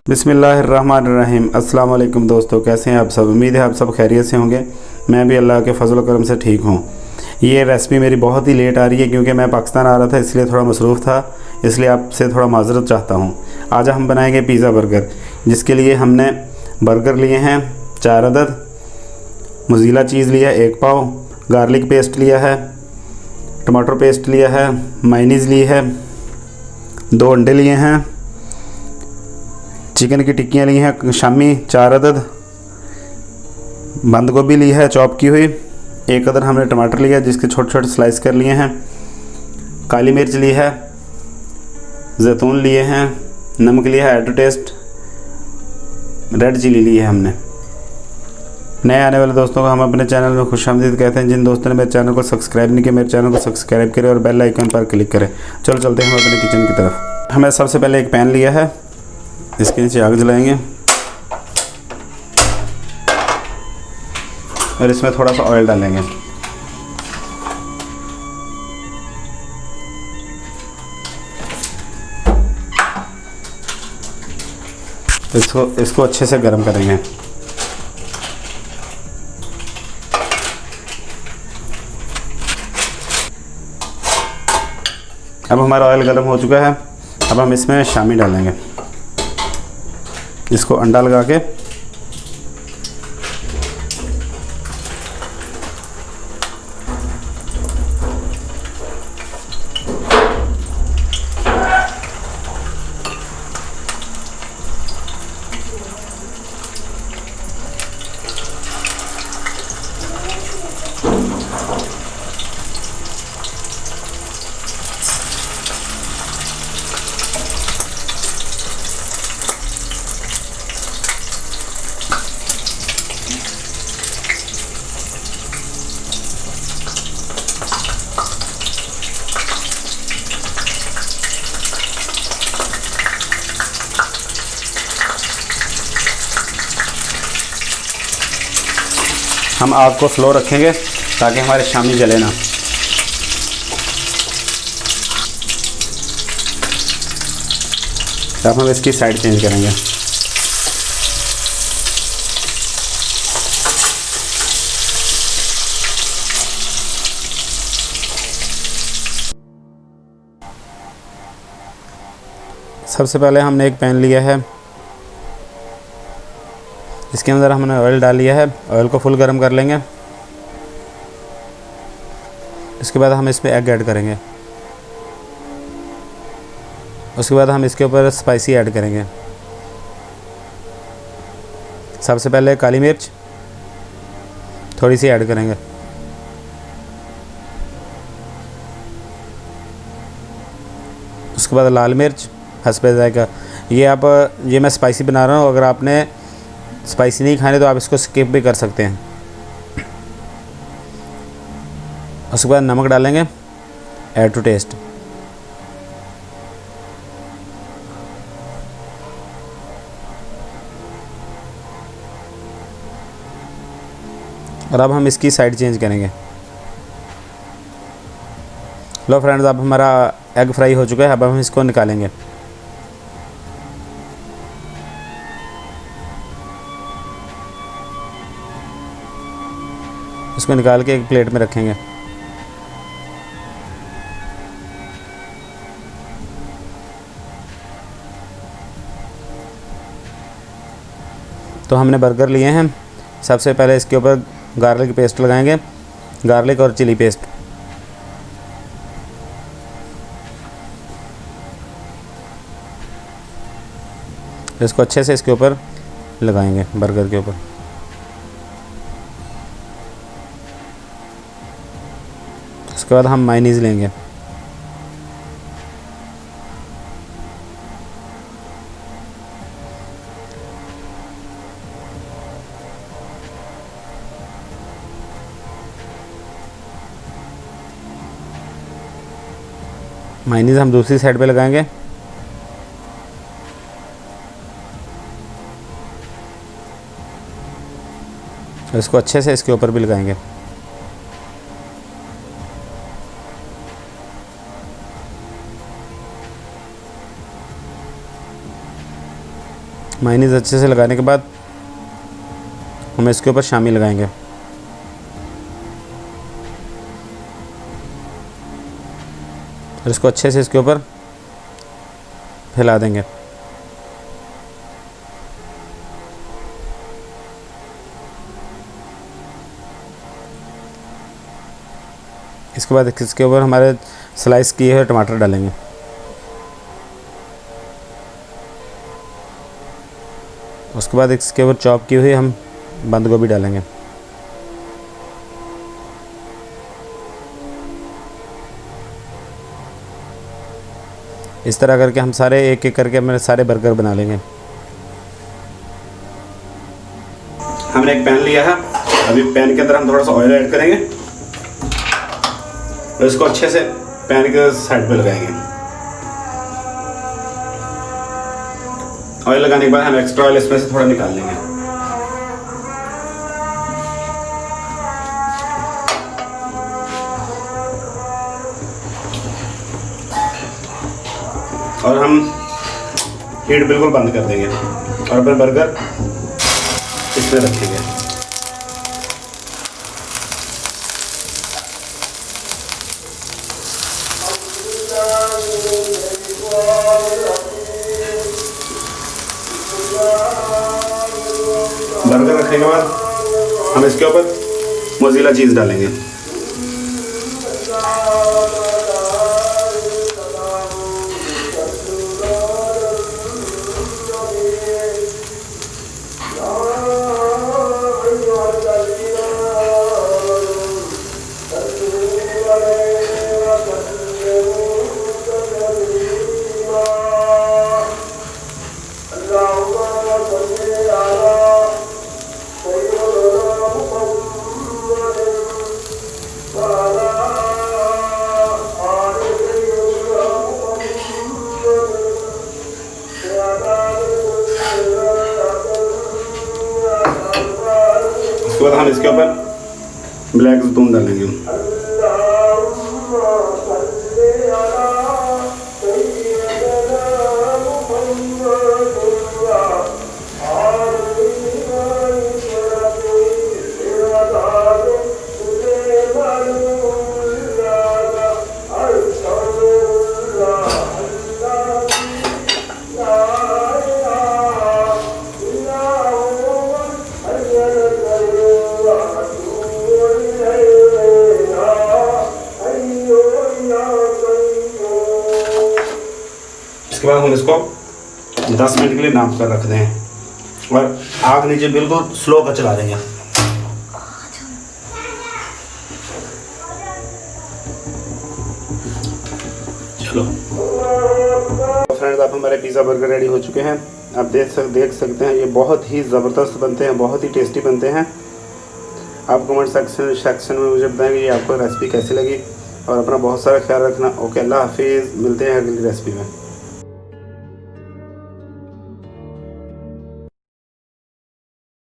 बिस्मिल्लाहिर्रहमानिर्रहीम। अस्सलाम वालेकुम दोस्तों, कैसे हैं आप सब। उम्मीद है आप सब खैरियत से होंगे। मैं भी अल्लाह के फजल करम से ठीक हूँ। ये रेसिपी मेरी बहुत ही लेट आ रही है क्योंकि मैं पाकिस्तान आ रहा था, इसलिए थोड़ा मसरूफ़ था, इसलिए आपसे थोड़ा माज़रत चाहता हूँ। आज हम बनाएंगे पिज़्ज़ा बर्गर, जिसके लिए हमने बर्गर लिए हैं 4 अदद, मोज़रेला चीज़ लिया 1 पाव, गार्लिक पेस्ट लिया है, टमाटर पेस्ट लिया है, मायोनीज़ ली है, 2 अंडे लिए हैं, चिकन की टिक्कियाँ ली हैं शामी 4 अदद, बंद गोभी ली है चॉप की हुई, 1 अदद हमने टमाटर लिया जिसके छोटे छोटे स्लाइस कर लिए हैं, काली मिर्च ली है, जैतून लिए हैं, नमक लिया है add to taste, red chilli ली है हमने। नए आने वाले दोस्तों को हम अपने चैनल में खुशामदीद कहते हैं। जिन दोस्तों ने मेरे चैनल को सब्सक्राइब नहीं किया, मेरे चैनल को सब्सक्राइब करें और बेल आइकन पर क्लिक करें। चलो चलते हैं हम अपने किचन की तरफ। हमें सबसे पहले एक पैन लिया है, इसके नीचे आग जलाएंगे और इसमें थोड़ा सा ऑयल डालेंगे। इसको अच्छे से गर्म करेंगे। अब हमारा ऑयल गर्म हो चुका है। अब हम इसमें शामी डालेंगे, इसको अंडा लगा के हम आग को स्लो रखेंगे ताकि हमारे शामी जले ना। अब हम इसकी साइड चेंज करेंगे। सबसे पहले हमने एक पैन लिया है, इसके अंदर हमने ऑयल डाल लिया है। ऑयल को फुल गर्म कर लेंगे। इसके बाद हम इसमें एग ऐड करेंगे। उसके बाद हम इसके ऊपर स्पाइसी ऐड करेंगे। सबसे पहले काली मिर्च थोड़ी सी ऐड करेंगे। उसके बाद लाल मिर्च हस्बे जायका। ये मैं स्पाइसी बना रहा हूँ, अगर आपने स्पाइसी नहीं खाने तो आप इसको स्किप भी कर सकते हैं। उसके बाद नमक डालेंगे ऐड टू टेस्ट। और अब हम इसकी साइड चेंज करेंगे। लो फ्रेंड्स, अब हमारा एग फ्राई हो चुका है। अब हम इसको निकालेंगे। इसको निकाल के एक प्लेट में रखेंगे। तो हमने बर्गर लिए हैं। सबसे पहले इसके ऊपर गार्लिक पेस्ट लगाएंगे, गार्लिक और चिली पेस्ट। इसको अच्छे से इसके ऊपर लगाएंगे, बर्गर के ऊपर। उसके बाद हम मायोनीज़ लेंगे। मायोनीज़ हम दूसरी साइड पे लगाएंगे। इसको अच्छे से इसके ऊपर भी लगाएंगे। मायोनीज़ अच्छे से लगाने के बाद हम इसके ऊपर शामी लगाएंगे। और इसको अच्छे से इसके ऊपर फैला देंगे। इसके बाद इसके ऊपर हमारे स्लाइस किए हुए टमाटर डालेंगे। उसके बाद इसके ऊपर चॉप की हुई हम बंद गोभी डालेंगे। इस तरह करके हम सारे एक एक करके अपने सारे बर्गर बना लेंगे। हमने एक पैन लिया है, अभी पैन के अंदर हम थोड़ा सा ऑयल ऐड करेंगे और इसको अच्छे से पैन के साइड पे लगाएंगे। ऑयल लगाने के बाद हम एक्स्ट्रा ऑयल इसमें से थोड़ा निकाल लेंगे। और हम हीट बिल्कुल बंद कर देंगे और फिर बर्गर इसमें रखेंगे। बर्गर रखने के बाद हम इसके ऊपर मोज़रेला चीज़ डालेंगे। उसके बाद हम इसके ऊपर ब्लैक ज़ैतून डालेंगे। इसके बाद हम इसको 10 मिनट के लिए नाप कर रख दें और आग नीचे बिल्कुल स्लो पर चला देंगे। चलो फ्रेंड्स, अब हमारे पिज़्ज़ा बर्गर रेडी हो चुके हैं। आप देख सकते हैं, ये बहुत ही ज़बरदस्त बनते हैं, बहुत ही टेस्टी बनते हैं। आप कमेंट सेक्शन में मुझे बताएंगे ये आपको रेसिपी कैसी लगी और अपना बहुत सारा ख्याल रखना। ओके, अल्लाह हाफिज़, मिलते हैं अगली रेसिपी में।